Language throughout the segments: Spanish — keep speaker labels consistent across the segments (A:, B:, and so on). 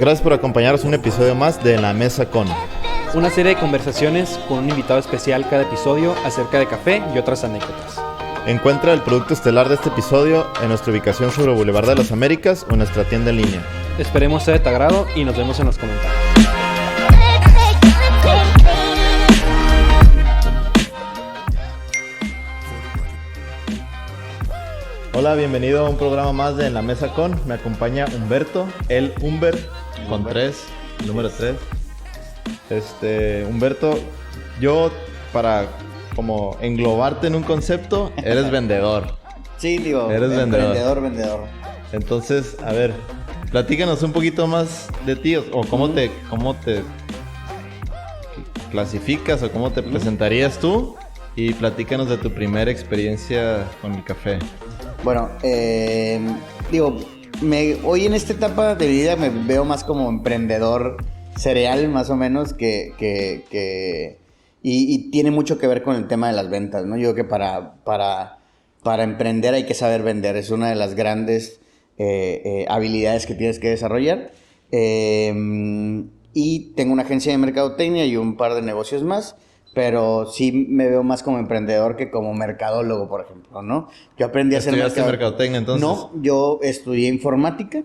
A: Gracias por acompañarnos un episodio más de En la Mesa con.
B: Una serie de conversaciones con un invitado especial cada episodio acerca de café y otras anécdotas.
A: Encuentra el producto estelar de este episodio en nuestra ubicación sobre Boulevard de las Américas o en nuestra tienda en línea.
B: Esperemos sea de tu agrado y nos vemos en los comentarios.
A: Hola, bienvenido a un programa más de En la Mesa con. Me acompaña Humberto, el Humber, con 3, el número 3. Humberto, yo para como englobarte en un concepto, eres vendedor.
C: Sí, digo,
A: Eres
C: vendedor.
A: Entonces, a ver, platícanos un poquito más de ti, o cómo te clasificas o cómo te presentarías tú, y platícanos de tu primera experiencia con el café.
C: Bueno, hoy en esta etapa de mi vida me veo más como emprendedor cereal, más o menos, y tiene mucho que ver con el tema de las ventas, ¿no? Yo creo que para emprender hay que saber vender, es una de las grandes habilidades que tienes que desarrollar. Y tengo una agencia de mercadotecnia y un par de negocios más, pero sí me veo más como emprendedor que como mercadólogo, por ejemplo, ¿no? Yo aprendí a hacer
A: mercadotecnia, entonces.
C: No, yo estudié informática.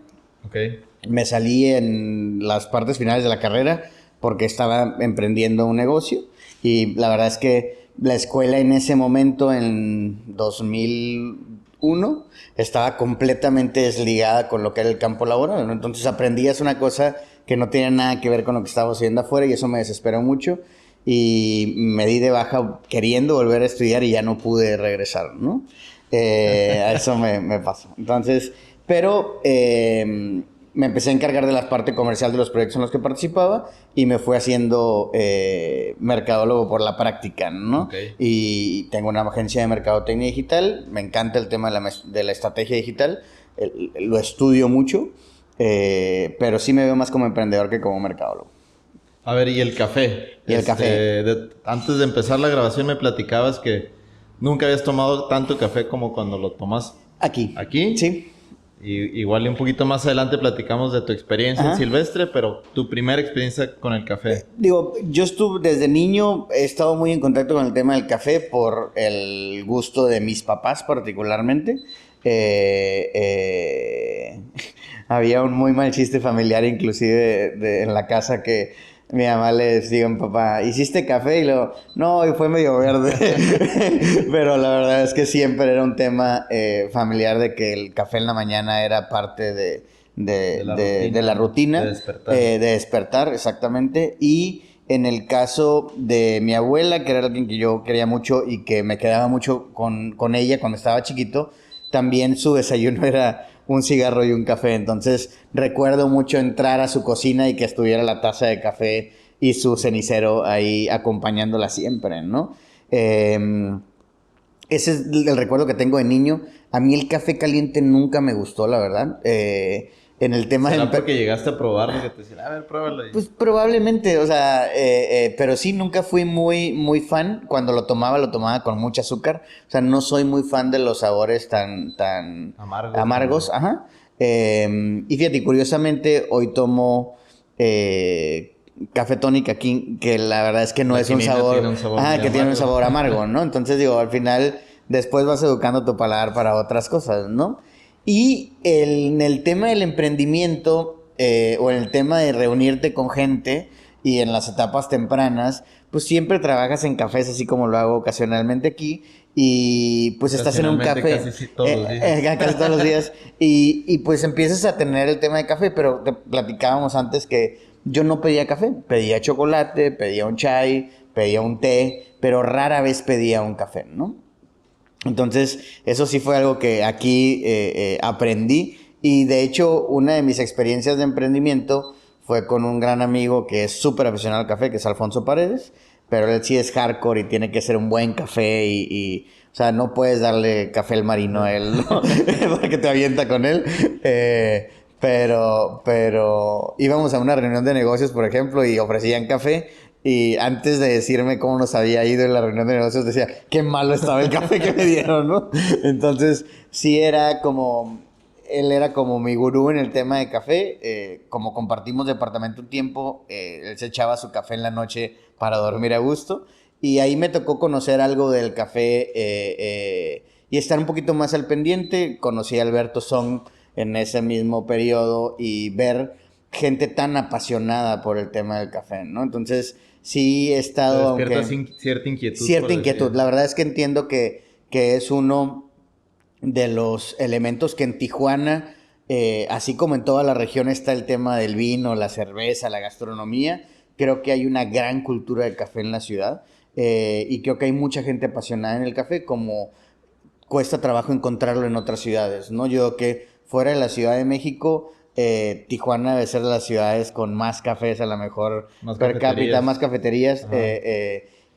A: Okay.
C: Me salí en las partes finales de la carrera porque estaba emprendiendo un negocio, y la verdad es que la escuela en ese momento, en 2001, estaba completamente desligada con lo que era el campo laboral, ¿no? Entonces aprendías una cosa que no tenía nada que ver con lo que estaba haciendo afuera, y eso me desesperó mucho. Y me di de baja queriendo volver a estudiar y ya no pude regresar, ¿no? A eso me pasó. Entonces, pero me empecé a encargar de la parte comercial de los proyectos en los que participaba y me fui haciendo mercadólogo por la práctica, ¿no?
A: Okay.
C: Y tengo una agencia de mercadotecnia digital, me encanta el tema de la estrategia digital, lo estudio mucho, pero sí me veo más como emprendedor que como mercadólogo.
A: A ver, ¿y el café?
C: ¿Y el café?
A: Antes de empezar la grabación me platicabas que nunca habías tomado tanto café como cuando lo tomas
C: aquí.
A: ¿Aquí?
C: Sí.
A: Y igual y un poquito más adelante platicamos de tu experiencia en Silvestre, pero tu primera experiencia con el café.
C: Yo desde niño he estado muy en contacto con el tema del café por el gusto de mis papás particularmente. Había un muy mal chiste familiar inclusive en la casa que mi mamá le decía a mi papá, ¿hiciste café? Y luego, no, y fue medio verde. Pero la verdad es que siempre era un tema familiar de que el café en la mañana era parte de la rutina.
A: De despertar.
C: De despertar, exactamente. Y en el caso de mi abuela, que era alguien que yo quería mucho y que me quedaba mucho con ella cuando estaba chiquito, también su desayuno era un cigarro y un café. Entonces recuerdo mucho entrar a su cocina y que estuviera la taza de café y su cenicero ahí acompañándola siempre, ¿no? Ese es el recuerdo que tengo de niño. A mí el café caliente nunca me gustó, la verdad. En el tema
A: ¿Será porque llegaste a probarlo que te decían, a ver, pruébalo?
C: Pues probablemente, o sea, pero sí, nunca fui muy fan. Cuando lo tomaba con mucho azúcar. O sea, no soy muy fan de los sabores tan amargos. Ajá. Y fíjate, curiosamente, hoy tomo Café Tónica King, que la verdad es que no es un sabor...
A: Tiene un sabor
C: tiene un sabor amargo, ¿no? Entonces, digo, al final, después vas educando tu paladar para otras cosas, ¿no? Y en el tema del emprendimiento, o en el tema de reunirte con gente y en las etapas tempranas, pues siempre trabajas en cafés, así como lo hago ocasionalmente aquí, y pues estás en un café
A: casi todos los días.
C: casi todos los días, y pues empiezas a tener el tema de café, pero te platicábamos antes que yo no pedía café, pedía chocolate, pedía un chai, pedía un té, pero rara vez pedía un café, ¿no? Entonces, eso sí fue algo que aquí aprendí, y de hecho, una de mis experiencias de emprendimiento fue con un gran amigo que es súper aficionado al café, que es Alfonso Paredes, pero él sí es hardcore y tiene que ser un buen café o sea, no puedes darle café al marino a él, ¿no? Porque te avienta con él. Pero íbamos a una reunión de negocios, por ejemplo, y ofrecían café. Y antes de decirme cómo nos había ido en la reunión de negocios, decía, qué malo estaba el café que me dieron, ¿no? Entonces, sí era como... él era como mi gurú en el tema de café. Como compartimos departamento un tiempo, él se echaba su café en la noche para dormir a gusto. Y ahí me tocó conocer algo del café y estar un poquito más al pendiente. Conocí a Alberto Song en ese mismo periodo y ver gente tan apasionada por el tema del café, ¿no? Entonces, sí he estado...
A: Te despierta cierta inquietud.
C: Cierta inquietud. La verdad es que entiendo que es uno de los elementos que en Tijuana, así como en toda la región está el tema del vino, la cerveza, la gastronomía, creo que hay una gran cultura del café en la ciudad y creo que hay mucha gente apasionada en el café, como cuesta trabajo encontrarlo en otras ciudades, ¿no? Yo creo que fuera de la Ciudad de México, Tijuana debe ser de las ciudades con más cafés, a lo mejor
A: Más
C: per cápita, más cafeterías,
A: Ajá.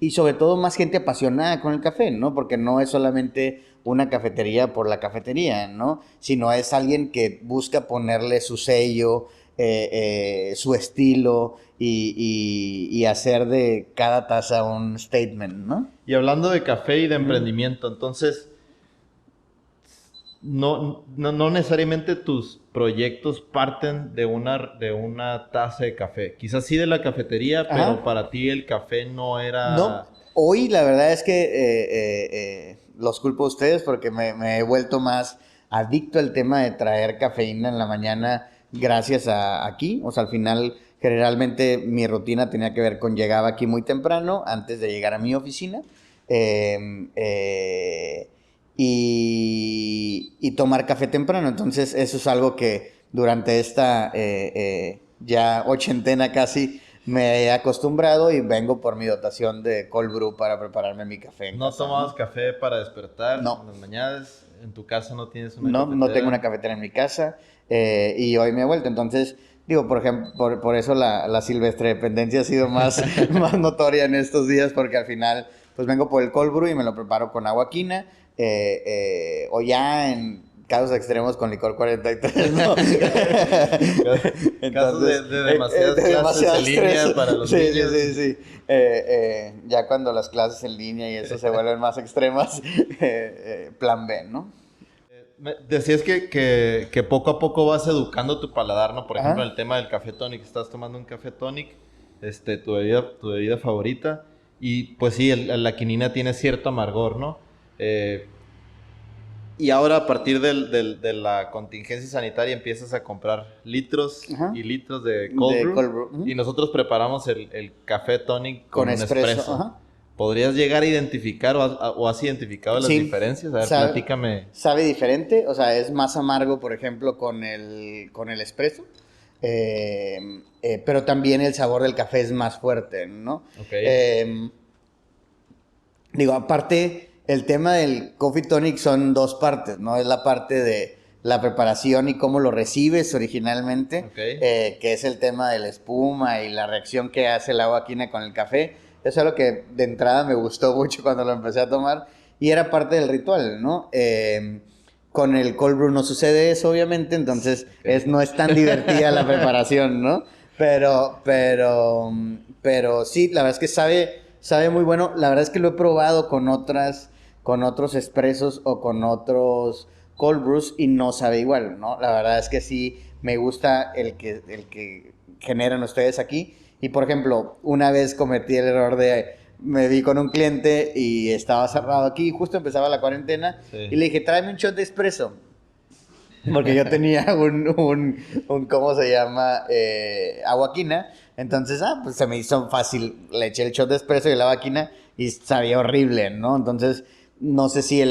C: y sobre todo más gente apasionada con el café, ¿no? Porque no es solamente una cafetería por la cafetería, ¿no? Sino es alguien que busca ponerle su sello, su estilo y hacer de cada taza un statement, ¿no?
A: Y hablando de café y de emprendimiento, entonces, no necesariamente tus proyectos parten de una taza de café. Quizás sí de la cafetería, pero
C: Ajá.
A: para ti el café no era...
C: No, hoy la verdad es que los culpo a ustedes porque me he vuelto más adicto al tema de traer cafeína en la mañana gracias a aquí. O sea, al final, generalmente mi rutina tenía que ver con llegaba aquí muy temprano antes de llegar a mi oficina y tomar café temprano. Entonces, eso es algo que durante esta ya ochentena casi me he acostumbrado y vengo por mi dotación de cold brew para prepararme mi café en
A: ¿No
C: casa,
A: tomabas café para despertar
C: No.
A: en las mañanas? ¿En tu casa no tienes una
C: No,
A: cafetera?
C: no tengo una cafetera en mi casa y hoy me he vuelto. Entonces, digo, por ejemplo, por eso la silvestre dependencia ha sido más, más notoria en estos días porque al final, pues vengo por el cold brew y me lo preparo con agua quina o ya en casos extremos con licor 43, ¿no?
A: Casos de demasiadas clases en línea
C: estrés.
A: para los
C: Sí,
A: niños.
C: sí. Ya cuando las clases en línea y eso se vuelven más extremas, plan B, ¿no?
A: Decías que poco a poco vas educando tu paladar, ¿no? Por
C: Ajá.
A: ejemplo, el tema del café tonic. Estás tomando un café tonic, tu bebida favorita. Y pues sí, la quinina tiene cierto amargor, ¿no? Y ahora a partir de la contingencia sanitaria empiezas a comprar litros
C: Ajá.
A: y litros de cold
C: De
A: brew.
C: cold brew, ujú.
A: Y nosotros preparamos el café tonic
C: Con
A: un
C: espresso,
A: espresso.
C: ajá.
A: ¿Podrías llegar a identificar o has identificado las
C: Sí.
A: diferencias? A ver,
C: Sabe-
A: platícame.
C: Sabe diferente, o sea, es más amargo, por ejemplo, con el espresso. Pero también el sabor del café es más fuerte, ¿no?
A: Ok.
C: Digo, aparte, el tema del coffee tonic son dos partes, ¿no? Es la parte de la preparación y cómo lo recibes originalmente,
A: Ok.
C: que es el tema de la espuma y la reacción que hace el agua quina con el café. Eso es lo que de entrada me gustó mucho cuando lo empecé a tomar y era parte del ritual, ¿no? Con el cold brew no sucede eso, obviamente, entonces no es tan divertida la preparación, ¿no? Pero sí, la verdad es que sabe muy bueno. La verdad es que lo he probado con otros expresos o con otros cold brews y no sabe igual, ¿no? La verdad es que sí me gusta el que generan ustedes aquí. Y por ejemplo, una vez cometí el error me vi con un cliente y estaba cerrado aquí, justo empezaba la cuarentena,
A: Sí.
C: y le dije, tráeme un shot de espresso. Porque yo tenía un ¿cómo se llama? Agua quina. Entonces, pues se me hizo fácil. Le eché el shot de espresso y la agua quina y sabía horrible, ¿no? Entonces, no sé si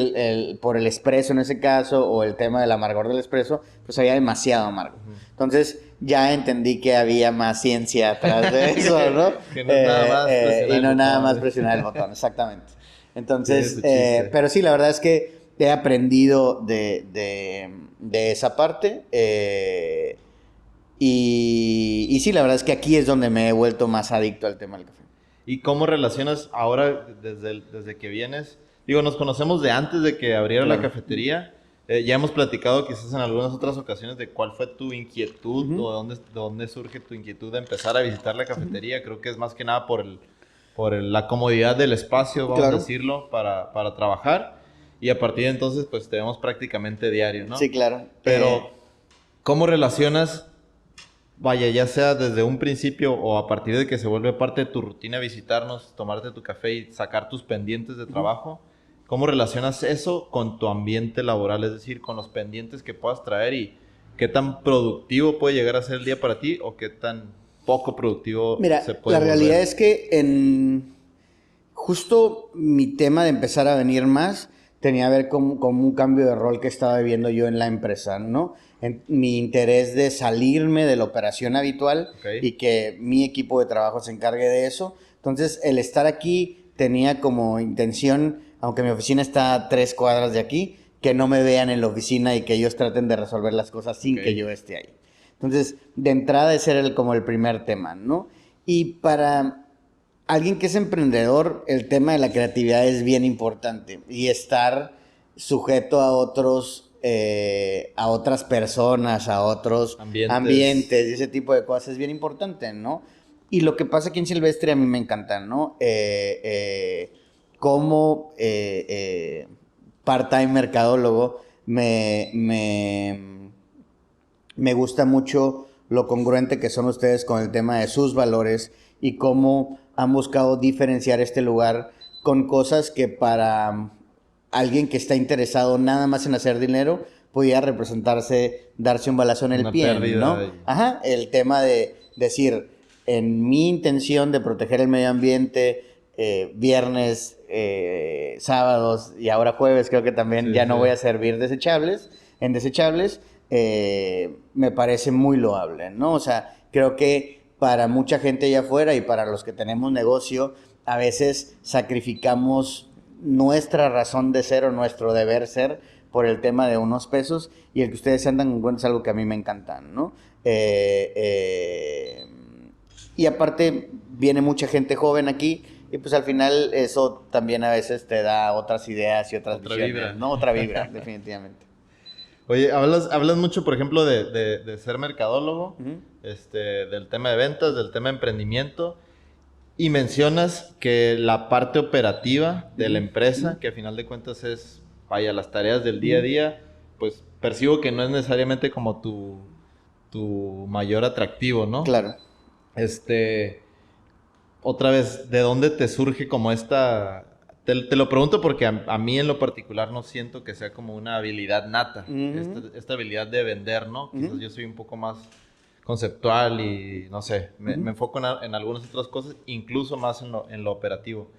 C: por el espresso en ese caso o el tema del amargor del espresso, pues sabía demasiado amargo. Entonces, ya entendí que había más ciencia atrás de eso, ¿no?
A: Que no es nada más presionar
C: y
A: el
C: no nada
A: botón.
C: más presionar el botón, exactamente. Entonces,
A: Tiene su chiste.
C: pero sí, la verdad es que he aprendido de esa parte. Y sí, la verdad es que aquí es donde me he vuelto más adicto al tema del café.
A: ¿Y cómo relacionas ahora desde que vienes? Digo, nos conocemos de antes de que abriera la
C: Claro.
A: cafetería. Ya hemos platicado quizás en algunas otras ocasiones de cuál fue tu inquietud
C: Ujú.
A: o de dónde surge tu inquietud de empezar a visitar la cafetería. Creo que es más que nada por la comodidad del espacio, vamos
C: Claro.
A: a decirlo, para trabajar. y a partir de entonces pues te vemos prácticamente diario, ¿no?
C: Sí, claro.
A: Pero, ¿cómo relacionas, vaya, ya sea desde un principio o a partir de que se vuelve parte de tu rutina visitarnos, tomarte tu café y sacar tus pendientes de trabajo? ¿Cómo relacionas eso con tu ambiente laboral? Es decir, con los pendientes que puedas traer y qué tan productivo puede llegar a ser el día para ti o qué tan poco productivo
C: Mira,
A: se puede
C: la realidad
A: volver.
C: es que justo mi tema de empezar a venir más tenía que ver con un cambio de rol que estaba viviendo yo en la empresa, ¿no? Mi interés de salirme de la operación habitual
A: Ok.
C: y que mi equipo de trabajo se encargue de eso. Entonces, el estar aquí tenía como intención, aunque mi oficina está a 3 cuadras de aquí, que no me vean en la oficina y que ellos traten de resolver las cosas sin
A: Ok.
C: que yo esté ahí. Entonces, de entrada ese era como el primer tema, ¿no? Y para alguien que es emprendedor, el tema de la creatividad es bien importante y estar sujeto a otras personas, a otros ambientes y ese tipo de cosas es bien importante, ¿no? Y lo que pasa aquí en Silvestre a mí me encanta, ¿no? Como part-time mercadólogo me gusta mucho lo congruente que son ustedes con el tema de sus valores y cómo han buscado diferenciar este lugar con cosas que para alguien que está interesado nada más en hacer dinero podía representarse, darse un balazo en el
A: Una
C: pie,
A: pérdida
C: ¿no?
A: y-
C: Ajá, el tema de decir, en mi intención de proteger el medio ambiente, viernes, sábados y ahora jueves creo que también
A: Sí,
C: ya no
A: sí.
C: voy a servir en desechables, me parece muy loable, ¿no? O sea, creo que para mucha gente allá afuera y para los que tenemos negocio, a veces sacrificamos nuestra razón de ser o nuestro deber ser por el tema de unos pesos y el que ustedes andan en cuenta es algo que a mí me encanta, ¿no? Y aparte viene mucha gente joven aquí y pues al final eso también a veces te da otras ideas y otras
A: Otra
C: visiones,
A: vibra.
C: ¿no? Otra vibra, definitivamente.
A: Oye, hablas mucho, por ejemplo, de ser mercadólogo,
C: Ujú.
A: del tema de ventas, del tema de emprendimiento, y mencionas que la parte operativa de la
C: Ujú.
A: empresa,
C: Ujú.
A: que a final de cuentas es, vaya, las tareas del día a
C: Ujú.
A: día, pues percibo que no es necesariamente como tu mayor atractivo, ¿no?
C: Claro.
A: Este, otra vez, ¿de dónde te surge como esta? Te lo pregunto porque a mí en lo particular no siento que sea como una habilidad nata,
C: Ujú.
A: esta habilidad de vender, ¿no? Quizás
C: Ujú.
A: yo soy un poco más conceptual y no sé,
C: Ujú.
A: me enfoco en algunas otras cosas, incluso más en lo operativo.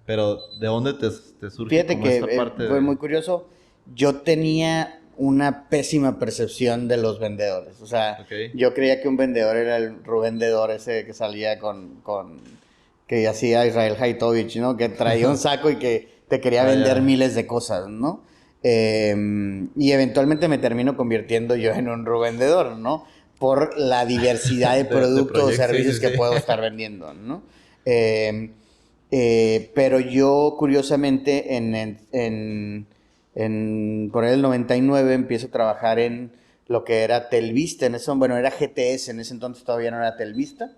A: Pero ¿de dónde te surge
C: Fíjate
A: como
C: que
A: esta parte
C: fue
A: de...
C: muy curioso. Yo tenía una pésima percepción de los vendedores. O sea,
A: Ok.
C: yo creía que un vendedor era el revendedor ese que salía que hacía Israel Haitovich, ¿no? Que traía un saco y que te quería
A: Ah,
C: vender
A: ya.
C: miles de cosas, ¿no? Y eventualmente me termino convirtiendo yo en un revendedor, ¿no? Por la diversidad de
A: De
C: productos o
A: proyectos, sí,
C: servicios
A: sí,
C: que
A: sí.
C: puedo estar vendiendo, ¿no? Eh, pero yo, curiosamente, por el 99 empiezo a trabajar en lo que era Telvista. Bueno, era GTS, en ese entonces todavía no era Telvista.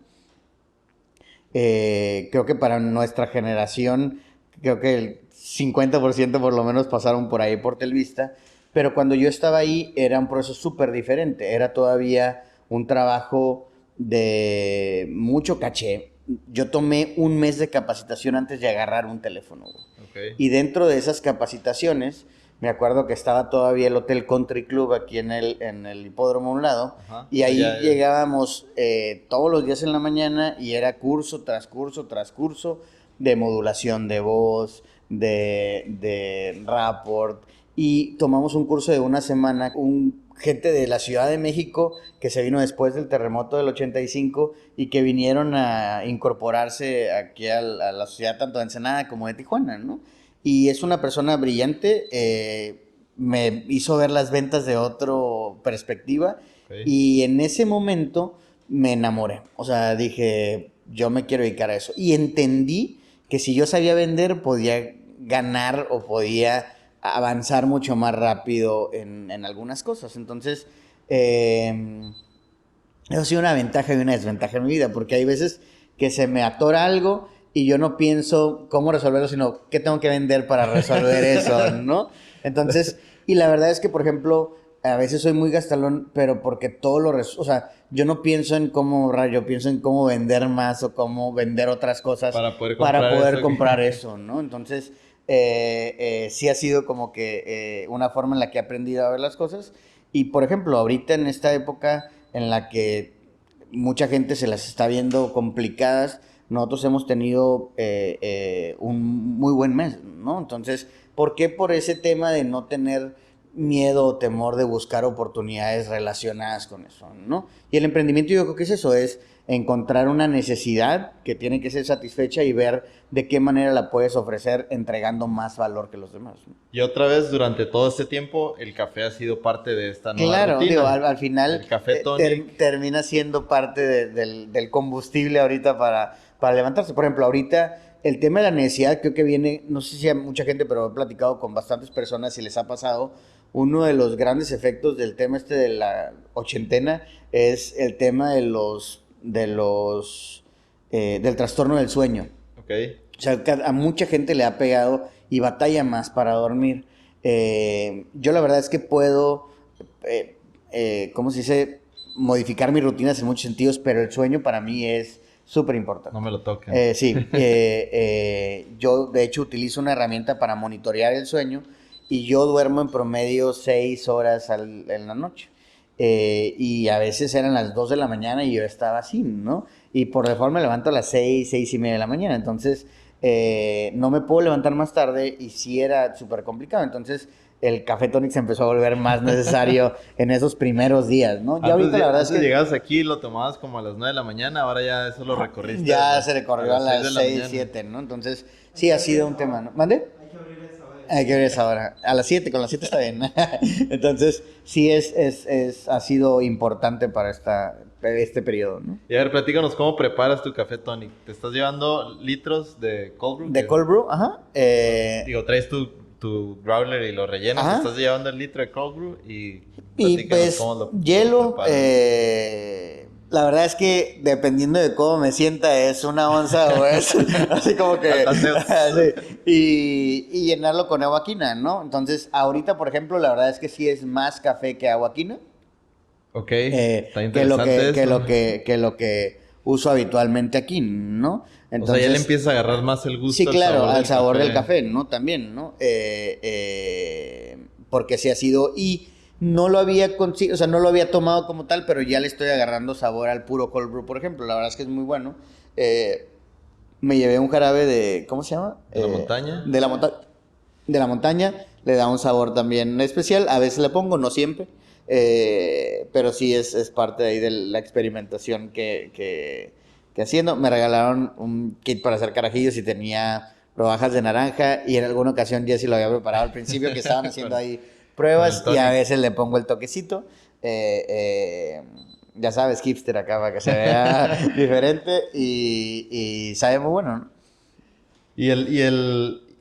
C: Creo que para nuestra generación, creo que el 50% por lo menos pasaron por ahí por Telvista. Pero cuando yo estaba ahí era un proceso súper diferente. Era todavía un trabajo de mucho caché. Yo tomé un mes de capacitación antes de agarrar un teléfono, güey.
A: Ok.
C: Y dentro de esas capacitaciones, me acuerdo que estaba todavía el Hotel Country Club aquí en el hipódromo a un lado.
A: Ajá.
C: Y ahí
A: Ya, ya.
C: llegábamos todos los días en la mañana y era curso tras curso tras curso de modulación de voz, de rapport. Y tomamos un curso de una semana, gente de la Ciudad de México que se vino después del terremoto del 85 y que vinieron a incorporarse aquí a la sociedad tanto de Ensenada como de Tijuana, ¿no? Y es una persona brillante, me hizo ver las ventas de otra perspectiva
A: Ok.
C: y en ese momento me enamoré. O sea, dije, yo me quiero dedicar a eso. Y entendí que si yo sabía vender, podía ganar o podía avanzar mucho más rápido en algunas cosas. Entonces, eso ha sido una ventaja y una desventaja en mi vida, porque hay veces que se me atora algo y yo no pienso cómo resolverlo, sino qué tengo que vender para resolver eso, ¿no? Entonces, y la verdad es que, por ejemplo, a veces soy muy gastalón, pero porque todo o sea, yo no pienso en cómo ahorrar, yo pienso en cómo vender más o cómo vender otras cosas para poder comprar eso, ¿no? Entonces, sí ha sido como que una forma en la que he aprendido a ver las cosas. Y, por ejemplo, ahorita en esta época en la que mucha gente se las está viendo complicadas, nosotros hemos tenido un muy buen mes, ¿no? Entonces, ¿por qué por ese tema de no tener miedo o temor de buscar oportunidades relacionadas con eso, ¿no? Y el emprendimiento yo creo que es eso, es encontrar una necesidad que tiene que ser satisfecha y ver de qué manera la puedes ofrecer entregando más valor que los demás, ¿no?
A: Y otra vez, durante todo este tiempo, el café ha sido parte de esta nueva
C: Claro,
A: rutina.
C: digo, al final
A: El café tonic.
C: termina siendo parte del combustible ahorita para levantarse. Por ejemplo, ahorita el tema de la necesidad creo que viene, no sé si a mucha gente, pero he platicado con bastantes personas y les ha pasado. Uno de los grandes efectos del tema este de la ochentena es el tema del trastorno del sueño.
A: Ok.
C: O sea, que a mucha gente le ha pegado y batalla más para dormir. Yo la verdad es que puedo, ¿cómo se dice? Modificar mis rutinas en muchos sentidos, pero el sueño para mí es súper importante.
A: No me lo toquen.
C: Sí, yo de hecho utilizo una herramienta para monitorear el sueño y yo duermo en promedio 6 horas en la noche. Y a veces eran las 2 de la mañana y yo estaba así, ¿no? Y por default me levanto a las 6 y media de la mañana. Entonces, no me puedo levantar más tarde y sí era súper complicado. Entonces, el café tonic se empezó a volver más necesario en esos primeros días, ¿no? Ya ahorita la verdad es que
A: llegabas aquí, lo tomabas como a las 9 de la mañana, ahora ya eso lo recorriste.
C: ya se recorrió a las 6,
A: mañana.
C: 7, ¿no? Entonces, sí ha sido un tema, ¿no? ¿Mande? Hay que abrir esa hora. A las 7, con las 7 está bien. Entonces, sí ha sido importante para este periodo, ¿no?
A: Y a ver, platícanos cómo preparas tu café tonic. ¿Te estás llevando litros de cold brew?
C: De cold brew, ajá.
A: Digo, traes tu growler y lo rellenas.
C: Ajá.
A: Te estás llevando el litro de cold brew y
C: pues hielo, la verdad es que dependiendo de cómo me sienta es una onza o es así como que sí, y llenarlo con agua quina, ¿no? Entonces ahorita por ejemplo la verdad es que sí es más café que agua quina.
A: Ok,
C: que
A: está
C: lo
A: interesante
C: que lo que uso habitualmente aquí, ¿no?
A: Entonces, o sea, ya le empieza a agarrar más el gusto.
C: Sí, claro, al sabor del café, ¿no? También, ¿no? Porque sí ha sido y no lo había o sea, no lo había tomado como tal, pero ya le estoy agarrando sabor al puro cold brew, por ejemplo. La verdad es que es muy bueno. Me llevé un jarabe de, ¿cómo se llama?
A: ¿De la montaña?
C: De la montaña. Le da un sabor también especial. A veces le pongo, no siempre. Pero sí es parte de ahí de la experimentación que haciendo. Me regalaron un kit para hacer carajillos y tenía rodajas de naranja y en alguna ocasión Jessy lo había preparado al principio que estaban haciendo ahí pruebas y a veces le pongo el toquecito. Ya sabes, hipster acá para que se vea diferente y sabe muy bueno, ¿no?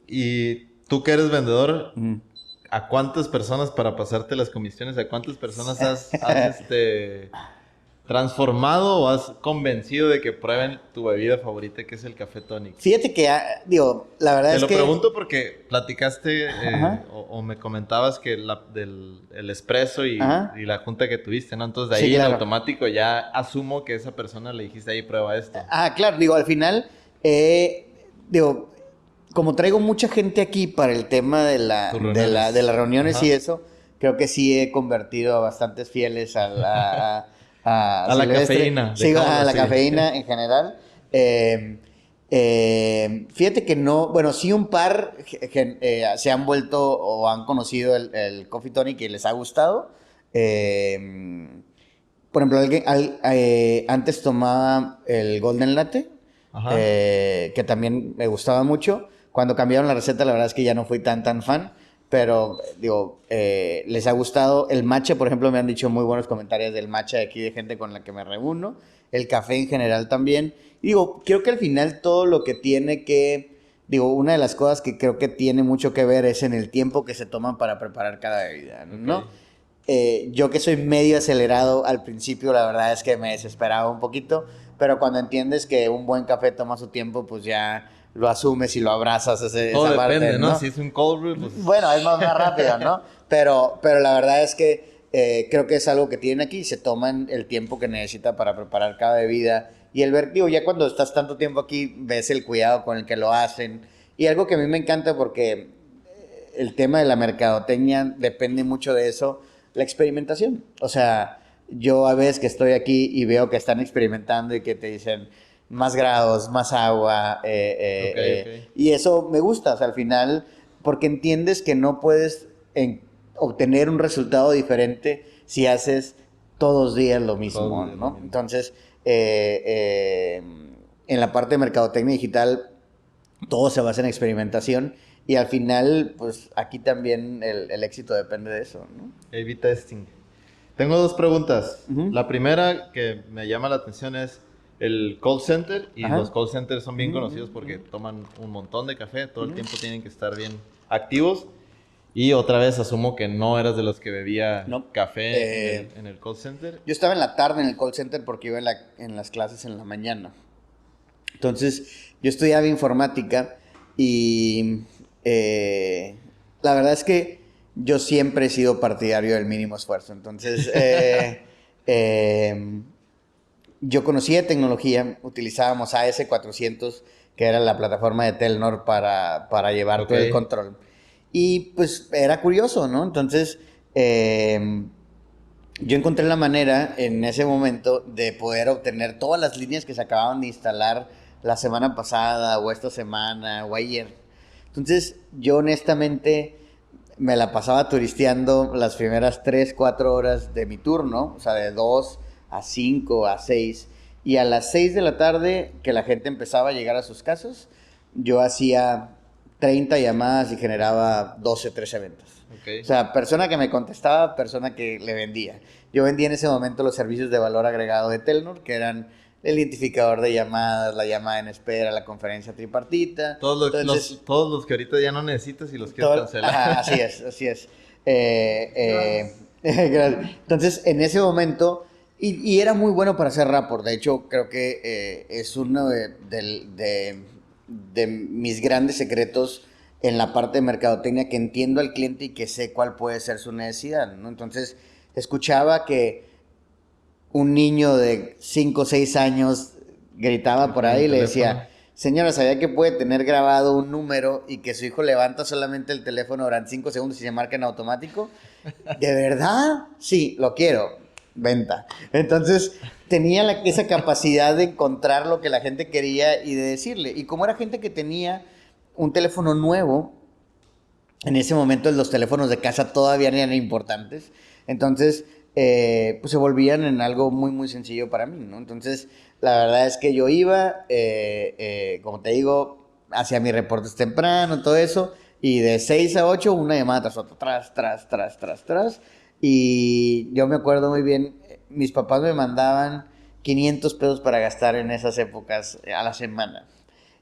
A: Y tú que eres vendedor, ¿a cuántas personas, para pasarte las comisiones, a cuántas personas has transformado o has convencido de que prueben tu bebida favorita, que es el café tonic?
C: Fíjate que, digo, la verdad es que...
A: Te lo pregunto porque platicaste o me comentabas que el espresso y la junta que tuviste, ¿no? Entonces, de ahí en automático ya asumo que esa persona le dijiste, ahí prueba esto.
C: Claro, digo, al final, digo, como traigo mucha gente aquí para el tema de las reuniones y eso, creo que sí he convertido a bastantes fieles a la
A: cafeína.
C: Sí, a la cafeína en general. Fíjate que no, bueno, sí un par se han vuelto o han conocido el Coffee Tonic y les ha gustado. Por ejemplo, antes tomaba el Golden Latte, que también me gustaba mucho. Cuando cambiaron la receta, la verdad es que ya no fui tan fan. Pero, digo, les ha gustado. El matcha, por ejemplo, me han dicho muy buenos comentarios del matcha de aquí, de gente con la que me reúno. El café en general también. Y digo, creo que al final todo lo que tiene que... Digo, una de las cosas que creo que tiene mucho que ver es en el tiempo que se toman para preparar cada bebida, ¿no? Yo que soy medio acelerado al principio, la verdad es que me desesperaba un poquito. Pero cuando entiendes que un buen café toma su tiempo, pues ya lo asumes y lo abrazas.
A: Todo
C: esa
A: depende,
C: parte,
A: ¿no? Si es un cold brew, pues...
C: Bueno, es más rápido, ¿no? Pero la verdad es que creo que es algo que tienen aquí. Se toman el tiempo que necesita para preparar cada bebida. Y el ver, digo, ya cuando estás tanto tiempo aquí, ves el cuidado con el que lo hacen. Y algo que a mí me encanta porque el tema de la mercadotecnia depende mucho de eso, la experimentación. O sea, yo a veces que estoy aquí y veo que están experimentando y que te dicen más grados, más agua,
A: Ok.
C: y eso me gusta, o sea, al final, porque entiendes que no puedes obtener un resultado diferente si haces todos los días lo mismo,
A: Todos los días lo
C: ¿no?
A: mismo.
C: Entonces, en la parte de mercadotecnia digital, todo se basa en experimentación y al final, pues aquí también el éxito depende de eso, ¿no?
A: A/B testing. Tengo dos preguntas.
C: Ujú.
A: La primera que me llama la atención es el call center. Y
C: Ajá.
A: los call centers son bien
C: Ujú,
A: conocidos porque toman un montón de café. Todo el
C: Ujú.
A: tiempo tienen que estar bien activos. Y otra vez asumo que no eras de los que bebía
C: No.
A: café en el call center.
C: Yo estaba en la tarde en el call center porque iba en las clases en la mañana. Entonces, yo estudiaba informática y la verdad es que yo siempre he sido partidario del mínimo esfuerzo. Entonces, yo conocía tecnología, utilizábamos AS400, que era la plataforma de Telnor para llevar todo el
A: Ok.
C: control. Y pues era curioso, ¿no? Entonces, yo encontré la manera en ese momento de poder obtener todas las líneas que se acababan de instalar la semana pasada o esta semana o ayer. Entonces, yo honestamente me la pasaba turisteando las primeras 3, 4 horas de mi turno, o sea, de 2 a 5 a 6. Y a las 6 de la tarde, que la gente empezaba a llegar a sus casas, yo hacía 30 llamadas y generaba 12, 13 ventas.
A: Ok.
C: O sea, persona que me contestaba, persona que le vendía. Yo vendía en ese momento los servicios de valor agregado de Telnor, que eran el identificador de llamadas, la llamada en espera, la conferencia tripartita. Entonces,
A: todos los que ahorita ya no necesitas y los quieres cancelar.
C: ajá, así es, así es. Gracias. Entonces, en ese momento, y era muy bueno para hacer rapport. De hecho, creo que es uno de mis grandes secretos en la parte de mercadotecnia, que entiendo al cliente y que sé cuál puede ser su necesidad, ¿no? Entonces, escuchaba que un niño de 5 o 6 años gritaba por ahí y le decía, señora, ¿sabía que puede tener grabado un número y que su hijo levanta solamente el teléfono durante 5 segundos y se marca en automático? ¿De verdad? Sí, lo quiero. Venta. Entonces, tenía esa capacidad de encontrar lo que la gente quería y de decirle. Y como era gente que tenía un teléfono nuevo, en ese momento los teléfonos de casa todavía eran importantes. Entonces, pues se volvían en algo muy, muy sencillo para mí, ¿no? Entonces, la verdad es que yo iba, como te digo, hacía mis reportes temprano, todo eso, y de 6 a 8, una llamada tras otra, tras. Y yo me acuerdo muy bien, mis papás me mandaban 500 pesos para gastar en esas épocas a la semana.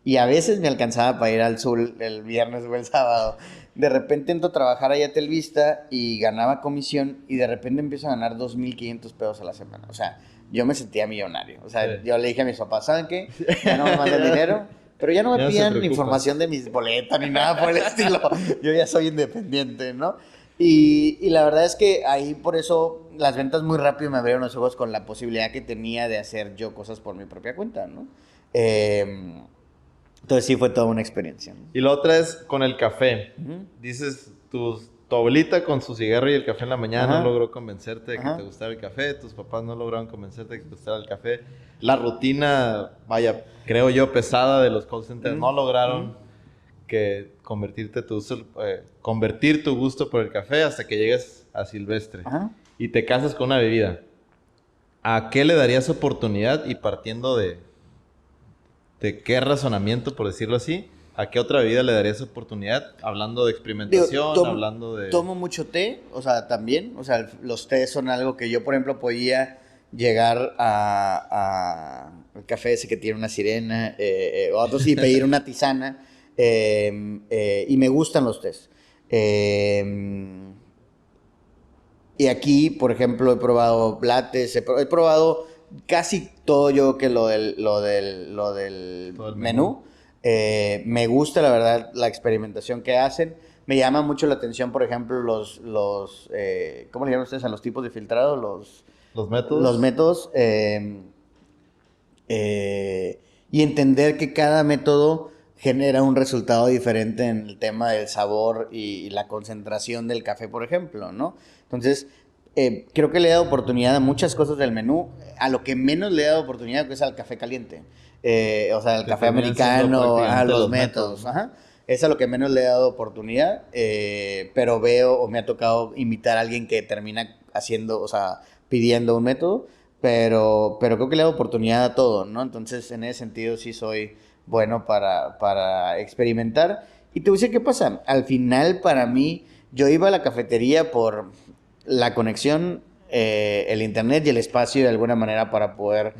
C: Y a veces me alcanzaba para ir al sur el viernes o el sábado. De repente entro a trabajar allá a Telvista y ganaba comisión y de repente empiezo a ganar 2,500 pesos a la semana. O sea, yo me sentía millonario. O sea,
A: Sí.
C: yo le dije a mis papás, ¿saben qué? Ya no me manden dinero, pero ya no
A: Ya
C: me
A: no se
C: pidan
A: preocupan.
C: información de mis boletas ni nada por el estilo. Yo ya soy independiente, ¿no? Y la verdad es que ahí por eso las ventas muy rápido me abrieron los ojos con la posibilidad que tenía de hacer yo cosas por mi propia cuenta, ¿no? Entonces sí fue toda una experiencia, ¿no?
A: Y la otra es con el café.
C: Ujú.
A: Dices, tu abuelita con su cigarro y el café en la mañana
C: Ajá.
A: no logró convencerte de que
C: Ajá.
A: te gustara el café. Tus papás no lograron convencerte de que te gustara el café. La rutina, vaya, creo yo, pesada de los call centers
C: Ujú.
A: no lograron que convertir tu gusto por el café hasta que llegues a Silvestre.
C: Ajá.
A: Y te casas con una bebida. ¿A qué le darías oportunidad? Y partiendo de qué razonamiento, por decirlo así, ¿a qué otra bebida le darías oportunidad? Hablando de experimentación,
C: Digo,
A: hablando de...
C: Tomo mucho té, o sea, también. O sea, los tés son algo que yo, por ejemplo, podía llegar al café ese que tiene una sirena, o otros y pedir una tisana, y me gustan los tés. Y aquí, por ejemplo, he probado lattes, he probado casi todo yo que lo del
A: Todo el
C: menú. Me gusta, la verdad, la experimentación que hacen. Me llama mucho la atención, por ejemplo, ¿cómo le llaman ustedes a los tipos de filtrado?
A: Los métodos.
C: Los métodos. Y entender que cada método genera un resultado diferente en el tema del sabor y la concentración del café, por ejemplo, ¿no? Entonces, creo que le he dado oportunidad a muchas cosas del menú. A lo que menos le he dado oportunidad que es al café caliente. O sea, el
A: Que
C: café
A: terminan siendo
C: americano,
A: prácticamente
C: los
A: los
C: métodos.
A: métodos, ¿no?
C: Ajá. Es a lo que menos le he dado oportunidad, pero veo o me ha tocado invitar a alguien que termina haciendo, o sea, pidiendo un método, pero creo que le he dado oportunidad a todo, ¿no? Entonces, en ese sentido sí soy bueno para experimentar. Y te voy a decir qué pasa. Al final, para mí, yo iba a la cafetería por la conexión, el internet y el espacio de alguna manera para poder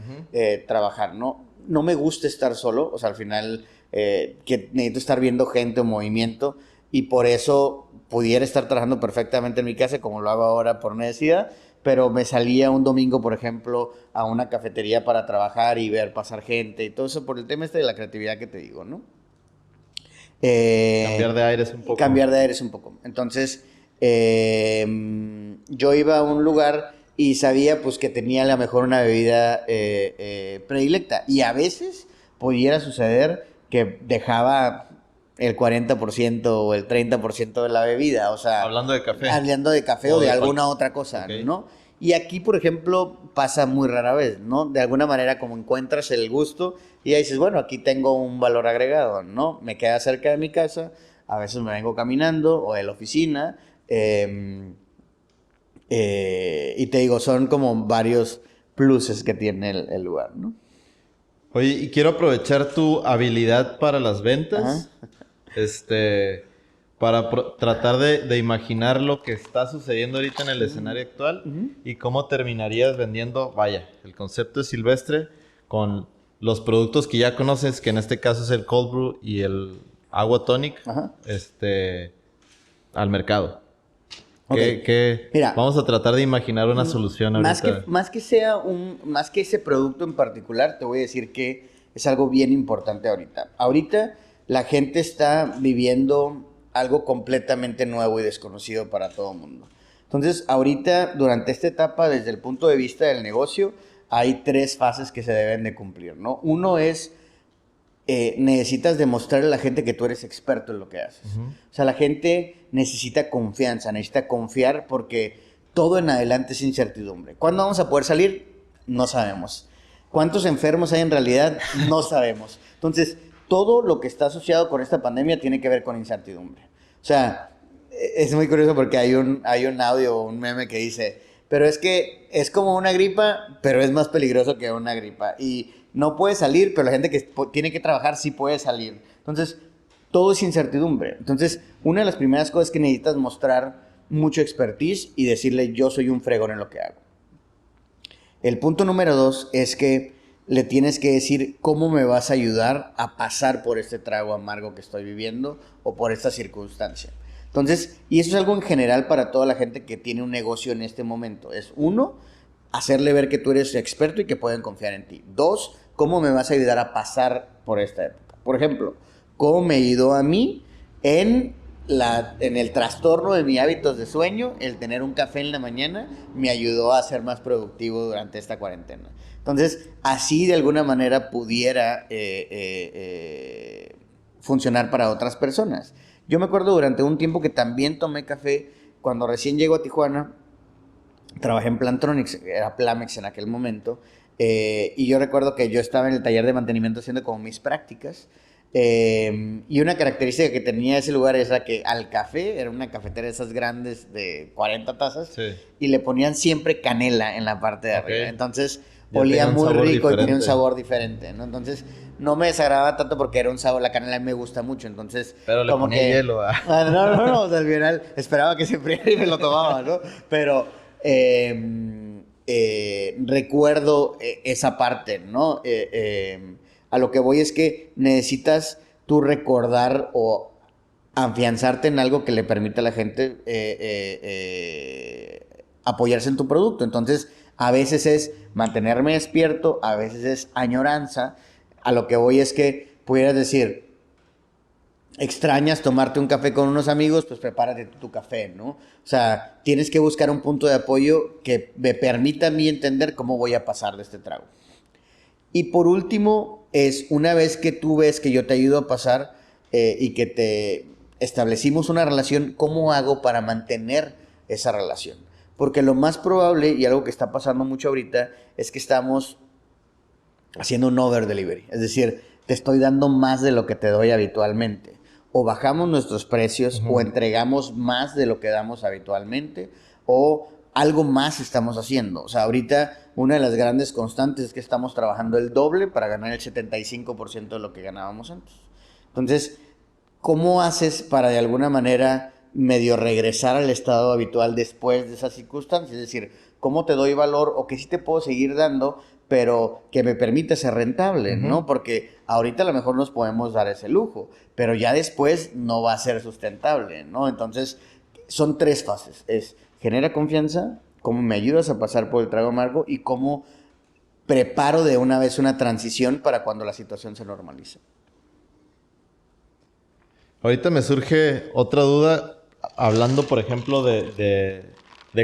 C: trabajar, ¿no? No me gusta estar solo, o sea, al final que necesito estar viendo gente o movimiento y por eso pudiera estar trabajando perfectamente en mi casa como lo hago ahora por necesidad, pero me salía un domingo, por ejemplo, a una cafetería para trabajar y ver pasar gente y todo eso por el tema este de la creatividad que te digo, ¿no?
A: Cambiar de aires un poco.
C: Cambiar de aires un poco. Entonces, yo iba a un lugar y sabía pues que tenía a lo mejor una bebida predilecta. Y a veces pudiera suceder que dejaba el 40% o el 30% de la bebida. O sea,
A: Hablando de café.
C: hablando de café o de alguna otra cosa,
A: Ok.
C: ¿no? Y aquí, por ejemplo, pasa muy rara vez, ¿no? De alguna manera como encuentras el gusto y ya dices, bueno, aquí tengo un valor agregado, ¿no? Me queda cerca de mi casa, a veces me vengo caminando o de la oficina. Y te digo, son como varios pluses que tiene el lugar, ¿no?
A: Oye, y quiero aprovechar tu habilidad para las ventas. Para tratar de imaginar lo que está sucediendo ahorita en el escenario actual y cómo terminarías vendiendo, vaya, el concepto es silvestre con los productos que ya conoces, que en este caso es el cold brew y el agua tonic,
C: Ajá.
A: al mercado.
C: Ok. Mira,
A: Vamos a tratar de imaginar una solución ahorita.
C: más que ese producto en particular, te voy a decir que es algo bien importante ahorita. Ahorita la gente está viviendo algo completamente nuevo y desconocido para todo el mundo. Entonces, ahorita, durante esta etapa, desde el punto de vista del negocio, hay 3 fases que se deben de cumplir, ¿no? Uno es, necesitas demostrarle a la gente que tú eres experto en lo que haces. O sea, la gente necesita confianza, necesita confiar porque todo en adelante es incertidumbre. ¿Cuándo vamos a poder salir? No sabemos. ¿Cuántos enfermos hay en realidad? No sabemos. Entonces, todo lo que está asociado con esta pandemia tiene que ver con incertidumbre. O sea, es muy curioso porque hay un audio o un meme que dice, pero es que es como una gripa, pero es más peligroso que una gripa. Y no puede salir, pero la gente que tiene que trabajar sí puede salir. Entonces, todo es incertidumbre. Entonces, una de las primeras cosas que necesitas mostrar mucho expertise y decirle, yo soy un fregón en lo que hago. El punto número 2 es que le tienes que decir cómo me vas a ayudar a pasar por este trago amargo que estoy viviendo o por esta circunstancia. Entonces, y eso es algo en general para toda la gente que tiene un negocio en este momento. Es 1, hacerle ver que tú eres experto y que pueden confiar en ti. 2, cómo me vas a ayudar a pasar por esta época. Por ejemplo, cómo me ayudó a mí en el trastorno de mis hábitos de sueño, el tener un café en la mañana me ayudó a ser más productivo durante esta cuarentena. Entonces, así de alguna manera pudiera funcionar para otras personas. Yo me acuerdo durante un tiempo que también tomé café cuando recién llego a Tijuana. Trabajé en Plantronics, era Plamex en aquel momento, y yo recuerdo que yo estaba en el taller de mantenimiento haciendo como mis prácticas. Y una característica que tenía ese lugar era que al café, era una cafetera de esas grandes de 40 tazas,
A: Sí.
C: y le ponían siempre canela en la parte de arriba.
A: Ok.
C: Entonces
A: Ya
C: olía
A: tenía un
C: muy
A: sabor
C: rico y tenía un
A: diferente.
C: sabor diferente, ¿no? Entonces no me desagradaba tanto porque era un sabor, la canela a mí me gusta mucho, entonces
A: Pero le
C: como
A: ponía
C: que
A: hielo, ¿ah?
C: no, o sea, al final esperaba que se enfriara y me lo tomaba, ¿no? Pero recuerdo esa parte, ¿no? A lo que voy es que necesitas tú recordar o afianzarte en algo que le permita a la gente apoyarse en tu producto. Entonces, a veces es mantenerme despierto, a veces es añoranza. A lo que voy es que pudieras decir, extrañas tomarte un café con unos amigos, pues prepárate tu café, ¿no? O sea, tienes que buscar un punto de apoyo que me permita a mí entender cómo voy a pasar de este trago. Y por último, es una vez que tú ves que yo te ayudo a pasar y que te establecimos una relación, ¿cómo hago para mantener esa relación? Porque lo más probable, y algo que está pasando mucho ahorita, es que estamos haciendo un over delivery. Es decir, te estoy dando más de lo que te doy habitualmente. O bajamos nuestros precios, o entregamos más de lo que damos habitualmente, o algo más estamos haciendo. O sea, ahorita una de las grandes constantes es que estamos trabajando el doble para ganar el 75% de lo que ganábamos antes. Entonces, ¿cómo haces para de alguna manera medio regresar al estado habitual después de esas circunstancias? Es decir, ¿cómo te doy valor o que sí te puedo seguir dando, pero que me permite ser rentable, ¿no? Porque ahorita a lo mejor nos podemos dar ese lujo, pero ya después no va a ser sustentable, ¿no? Entonces, son 3 fases. Es, genera confianza, cómo me ayudas a pasar por el trago amargo y cómo preparo de una vez una transición para cuando la situación se normalice.
A: Ahorita me surge otra duda, hablando, por ejemplo, de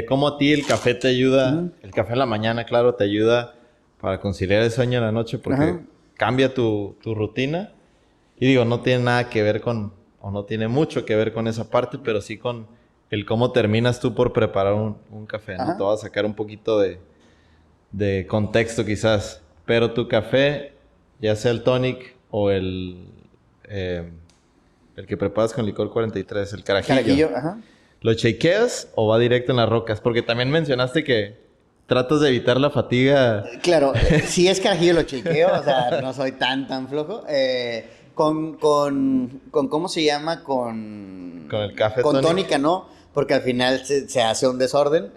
A: cómo a ti el café te ayuda, el café en la mañana, claro, te ayuda para conciliar el sueño en la noche porque cambia tu rutina. Y digo, no tiene nada que ver con, o no tiene mucho que ver con esa parte, pero sí con el cómo terminas tú por preparar un café, ¿no? Te voy a sacar un poquito de contexto quizás. Pero tu café, ya sea el tonic o el que preparas con licor 43, el carajillo. ¿Lo shakeas o va directo en las rocas? Porque también mencionaste que tratas de evitar la fatiga.
C: Claro, si es carajillo lo shakeo, o sea, no soy tan flojo. Con ¿cómo se llama? Con
A: el café
C: con
A: tonic.
C: tónica, ¿no? Porque al final se hace un desorden.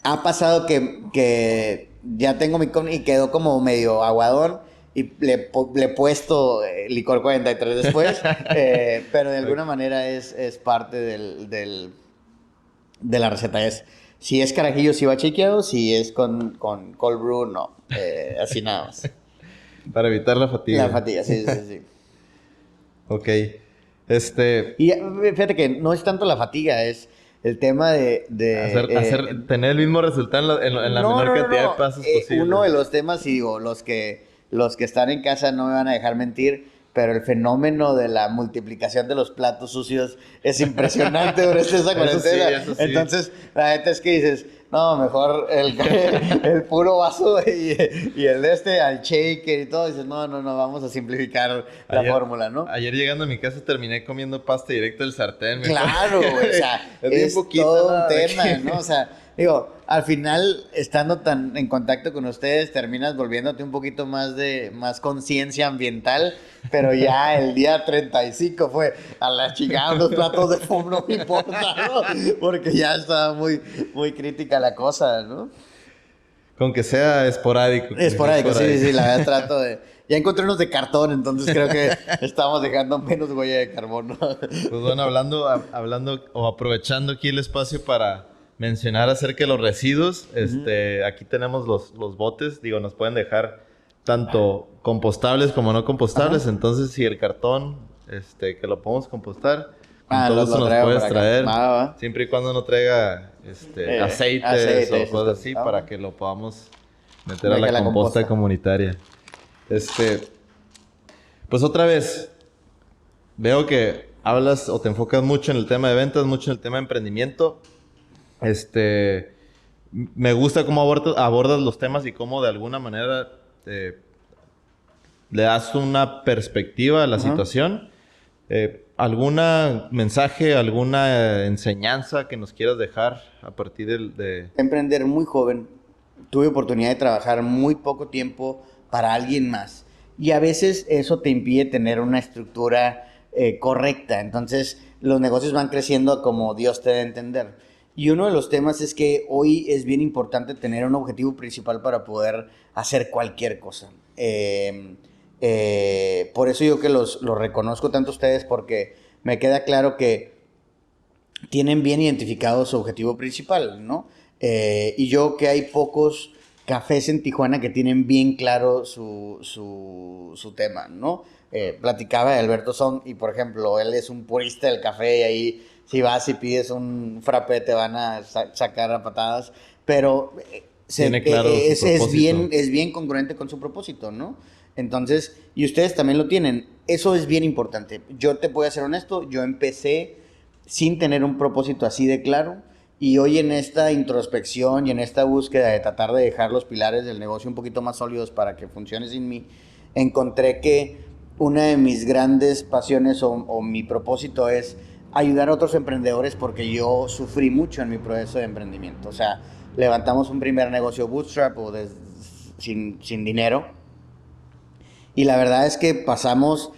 C: Ha pasado que ya tengo mi y quedó como medio aguadón y le he puesto licor 43 después, pero de alguna manera es parte de la receta. Si es carajillo, sí va chequeado, si es con cold brew, no. Así nada más.
A: Para evitar la fatiga.
C: La fatiga, sí.
A: Ok.
C: Y fíjate que no es tanto la fatiga, es el tema de
A: tener el mismo resultado en la menor cantidad de pasos posible.
C: Uno de los temas, y digo, los que están en casa no me van a dejar mentir, pero el fenómeno de la multiplicación de los platos sucios es impresionante durante esa cuarentena.
A: Eso sí.
C: Entonces, la neta es que dices, no, mejor el puro vaso y el al shaker y todo. Dices, no, vamos a simplificar la fórmula, ¿no?
A: Ayer llegando a mi casa terminé comiendo pasta directo del sartén.
C: Claro, güey, o sea, es todo un tema, ¿no? O sea, digo, al final, estando tan en contacto con ustedes, terminas volviéndote un poquito más conciencia ambiental, pero ya el día 35 fue a la chingada, unos platos de foam no me importa, ¿no? Porque ya estaba muy crítica la cosa, ¿no?
A: Con que sea esporádico.
C: Esporádico, sí, la verdad trato de... Ya encontré unos de cartón, entonces creo que estamos dejando menos huella de carbono.
A: Pues bueno, hablando o aprovechando aquí el espacio para mencionar acerca de los residuos, aquí tenemos los botes, digo, nos pueden dejar tanto compostables como no compostables, entonces si el cartón, que lo podemos compostar, todo eso nos puedes traer, siempre y cuando no traiga aceites o cosas así, para que lo podamos meter a la composta comunitaria. Pues otra vez, veo que hablas o te enfocas mucho en el tema de ventas, mucho en el tema de emprendimiento. Me gusta cómo abordas los temas y cómo de alguna manera le das una perspectiva a la situación. ¿Algún mensaje, alguna enseñanza que nos quieras dejar a partir de...
C: Emprender muy joven. Tuve oportunidad de trabajar muy poco tiempo para alguien más. Y a veces eso te impide tener una estructura correcta. Entonces, los negocios van creciendo como Dios te dé a entender. Y uno de los temas es que hoy es bien importante tener un objetivo principal para poder hacer cualquier cosa. Por eso yo que los reconozco tanto a ustedes, porque me queda claro que tienen bien identificado su objetivo principal, ¿no? Y yo que hay pocos cafés en Tijuana que tienen bien claro su tema, ¿no? Platicaba de Alberto Song y, por ejemplo, él es un purista del café y ahí si vas y pides un frappé te van a sacar a patadas, pero
A: Tiene claro su propósito.
C: es bien congruente con su propósito, ¿no? Entonces, y ustedes también lo tienen. Eso es bien importante. Yo te voy a ser honesto, yo empecé sin tener un propósito así de claro y hoy en esta introspección y en esta búsqueda de tratar de dejar los pilares del negocio un poquito más sólidos para que funcione sin mí, encontré que una de mis grandes pasiones o mi propósito es ayudar a otros emprendedores porque yo sufrí mucho en mi proceso de emprendimiento. O sea, levantamos un primer negocio bootstrap o sin dinero y la verdad es que pasamos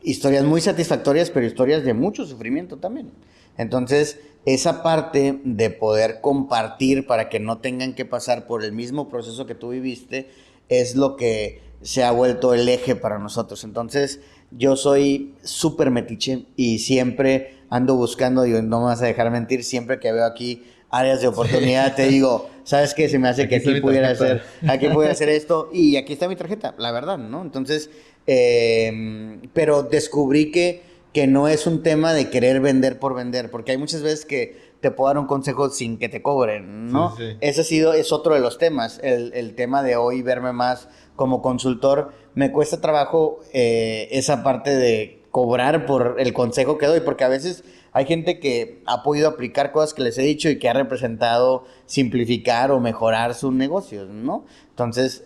C: historias muy satisfactorias, pero historias de mucho sufrimiento también. Entonces, esa parte de poder compartir para que no tengan que pasar por el mismo proceso que tú viviste es lo que se ha vuelto el eje para nosotros. Entonces, yo soy súper metiche y siempre ando buscando, y no me vas a dejar mentir, siempre que veo aquí áreas de oportunidad, te digo, ¿sabes qué? Se me hace que aquí pudiera hacer esto y aquí está mi tarjeta, la verdad, ¿no? Entonces, pero descubrí que no es un tema de querer vender por vender, porque hay muchas veces que te puedo dar un consejo sin que te cobren, ¿no?
A: Sí, sí.
C: Ese es otro de los temas, el tema de hoy verme más como consultor. Me cuesta trabajo esa parte de cobrar por el consejo que doy, porque a veces hay gente que ha podido aplicar cosas que les he dicho y que ha representado simplificar o mejorar sus negocios, ¿no? Entonces,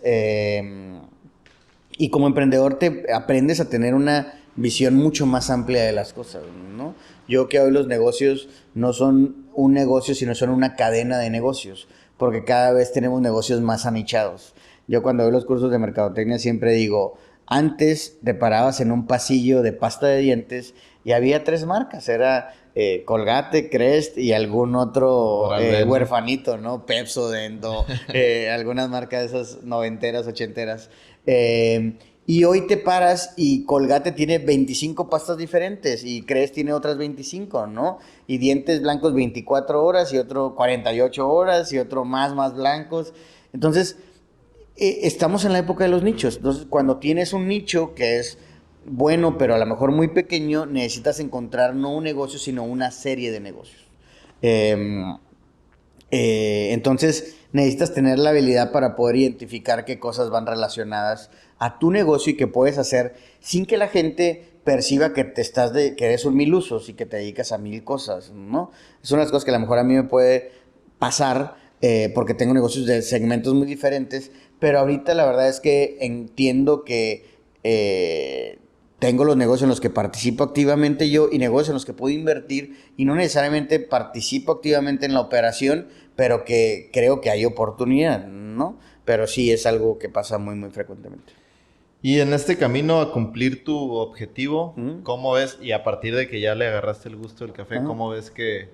C: y como emprendedor te aprendes a tener una visión mucho más amplia de las cosas, ¿no? Yo que hoy los negocios no son un negocio, sino son una cadena de negocios, porque cada vez tenemos negocios más anichados. Yo cuando doy los cursos de mercadotecnia siempre digo, antes te parabas en un pasillo de pasta de dientes y había 3 marcas, era Colgate, Crest y algún otro huerfanito, ¿no? Pepsodent o algunas marcas de esas noventeras, ochenteras. Y hoy te paras y Colgate tiene 25 pastas diferentes y Crest tiene otras 25, ¿no? Y dientes blancos 24 horas y otro 48 horas y otro más blancos. Entonces, estamos en la época de los nichos. Entonces, cuando tienes un nicho que es bueno, pero a lo mejor muy pequeño, necesitas encontrar no un negocio, sino una serie de negocios. Entonces, necesitas tener la habilidad para poder identificar qué cosas van relacionadas a tu negocio y que puedes hacer sin que la gente perciba que que eres un mil usos y que te dedicas a 1000 cosas, ¿no? Son las cosas que a lo mejor a mí me puede pasar porque tengo negocios de segmentos muy diferentes, pero ahorita la verdad es que entiendo que tengo los negocios en los que participo activamente yo y negocios en los que puedo invertir y no necesariamente participo activamente en la operación, pero que creo que hay oportunidad, ¿no? Pero sí es algo que pasa muy frecuentemente.
A: Y en este camino a cumplir tu objetivo,
C: ¿Mm?
A: ¿cómo ves? Y a partir de que ya le agarraste el gusto del café,
C: Ajá.
A: ¿cómo ves que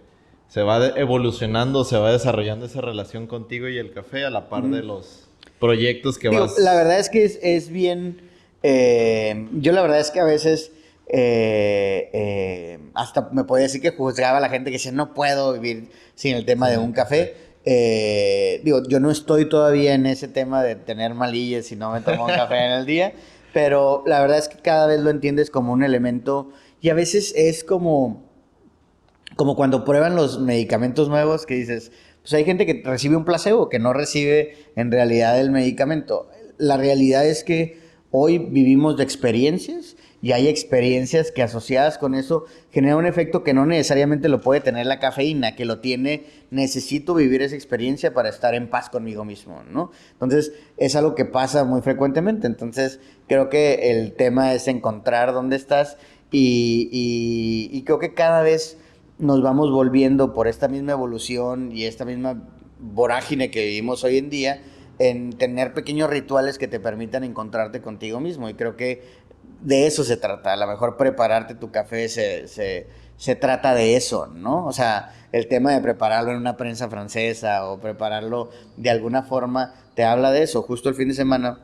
A: se va evolucionando, se va desarrollando esa relación contigo y el café a la par de los proyectos que
C: Digo,
A: vas?
C: la verdad es que es bien... yo la verdad es que a veces hasta me podía decir que juzgaba a la gente que decía no puedo vivir sin el tema de un café. Digo, yo no estoy todavía en ese tema de tener malillas si no me tomo un café en el día, pero la verdad es que cada vez lo entiendes como un elemento y a veces es como cuando prueban los medicamentos nuevos que dices, pues hay gente que recibe un placebo, que no recibe en realidad el medicamento. La realidad es que hoy vivimos de experiencias y hay experiencias que asociadas con eso generan un efecto que no necesariamente lo puede tener la cafeína, que lo tiene, necesito vivir esa experiencia para estar en paz conmigo mismo, ¿no? Entonces, es algo que pasa muy frecuentemente. Entonces, creo que el tema es encontrar dónde estás y creo que cada vez nos vamos volviendo por esta misma evolución y esta misma vorágine que vivimos hoy en día en tener pequeños rituales que te permitan encontrarte contigo mismo. Y creo que de eso se trata. A lo mejor prepararte tu café se trata de eso, ¿no? O sea, el tema de prepararlo en una prensa francesa o prepararlo de alguna forma te habla de eso. Justo el fin de semana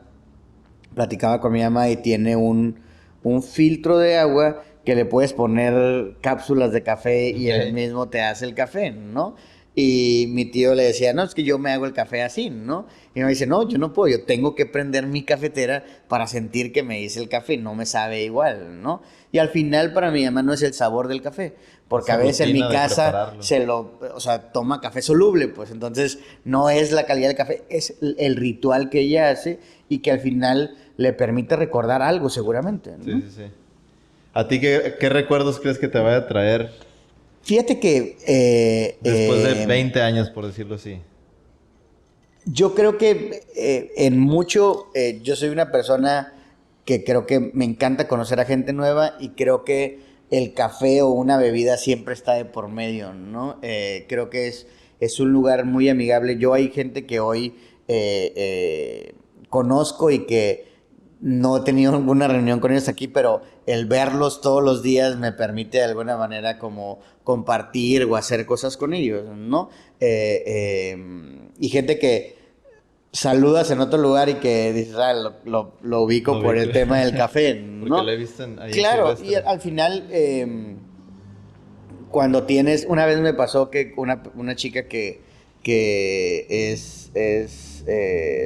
C: platicaba con mi mamá y tiene un filtro de agua que le puedes poner cápsulas de café y él mismo te hace el café, ¿no? Y mi tío le decía, no, es que yo me hago el café así, ¿no? Y me dice, no, yo no puedo, yo tengo que prender mi cafetera para sentir que me hice el café, no me sabe igual, ¿no? Y al final para mi mamá no es el sabor del café, porque a veces en mi casa toma café soluble, pues entonces no es la calidad del café, es el ritual que ella hace y que al final le permite recordar algo seguramente, ¿no?
A: Sí. ¿A ti qué recuerdos crees que te vaya a traer?
C: Fíjate que...
A: después de 20 años, por decirlo así.
C: Yo creo que en mucho, yo soy una persona que creo que me encanta conocer a gente nueva y creo que el café o una bebida siempre está de por medio, ¿no? Creo que es un lugar muy amigable. Yo hay gente que hoy conozco y que no he tenido ninguna reunión con ellos aquí, pero el verlos todos los días me permite de alguna manera como compartir o hacer cosas con ellos, ¿no? Y gente que saludas en otro lugar y que dices, lo ubico por el tema del café, ¿no?
A: Porque lo he visto ahí.
C: Claro, y al final, cuando tienes... Una vez me pasó que una chica que es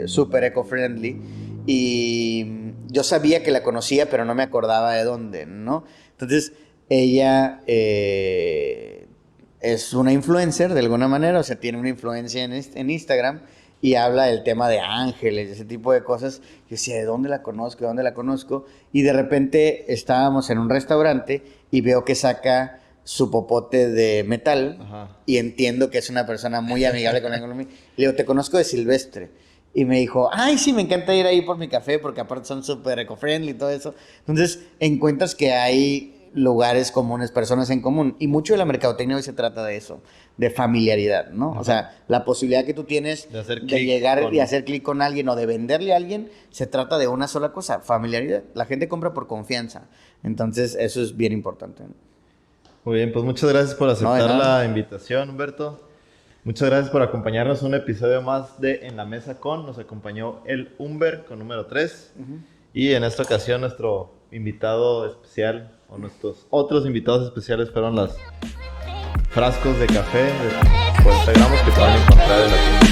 C: súper eco-friendly, y yo sabía que la conocía, pero no me acordaba de dónde, ¿no? Entonces, ella es una influencer de alguna manera, o sea, tiene una influencia en Instagram y habla del tema de ángeles, ese tipo de cosas. Yo decía, ¿de dónde la conozco? ¿De dónde la conozco? Y de repente estábamos en un restaurante y veo que saca su popote de metal. Ajá. Y entiendo que es una persona muy amigable con la economía. Le digo, te conozco de Silvestre. Y me dijo, ay, sí, me encanta ir ahí por mi café porque aparte son súper eco-friendly y todo eso. Entonces, encuentras que hay lugares comunes, personas en común. Y mucho de la mercadotecnia hoy se trata de eso, de familiaridad, ¿no? Ajá. O sea, la posibilidad que tú tienes de llegar y hacer clic con alguien o de venderle a alguien, se trata de una sola cosa, familiaridad. La gente compra por confianza. Entonces, eso es bien importante, ¿no?
A: Muy bien, pues muchas gracias por aceptar la invitación, Humberto. Muchas gracias por acompañarnos en un episodio más de En la Mesa con. Nos acompañó el Humber con número 3. Y en esta ocasión nuestro invitado especial, o nuestros otros invitados especiales, fueron los frascos de café de 40 gramos que se van a encontrar en la tienda.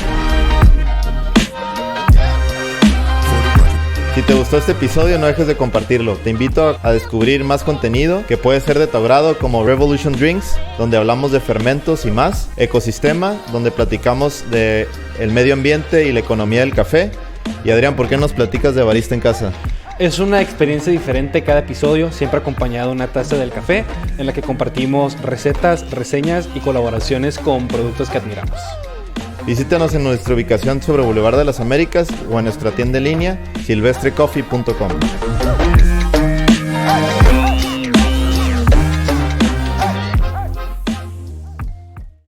A: Si te gustó este episodio, no dejes de compartirlo. Te invito a descubrir más contenido que puede ser de tu agrado, como Revolution Drinks, donde hablamos de fermentos y más, Ecosistema, donde platicamos de el medio ambiente y la economía del café. Y Adrián, ¿por qué nos platicas de Barista en Casa?
B: Es una experiencia diferente cada episodio, siempre acompañado de una taza del café, en la que compartimos recetas, reseñas y colaboraciones con productos que admiramos.
A: Visítanos en nuestra ubicación sobre Boulevard de las Américas o en nuestra tienda en línea silvestrecoffee.com.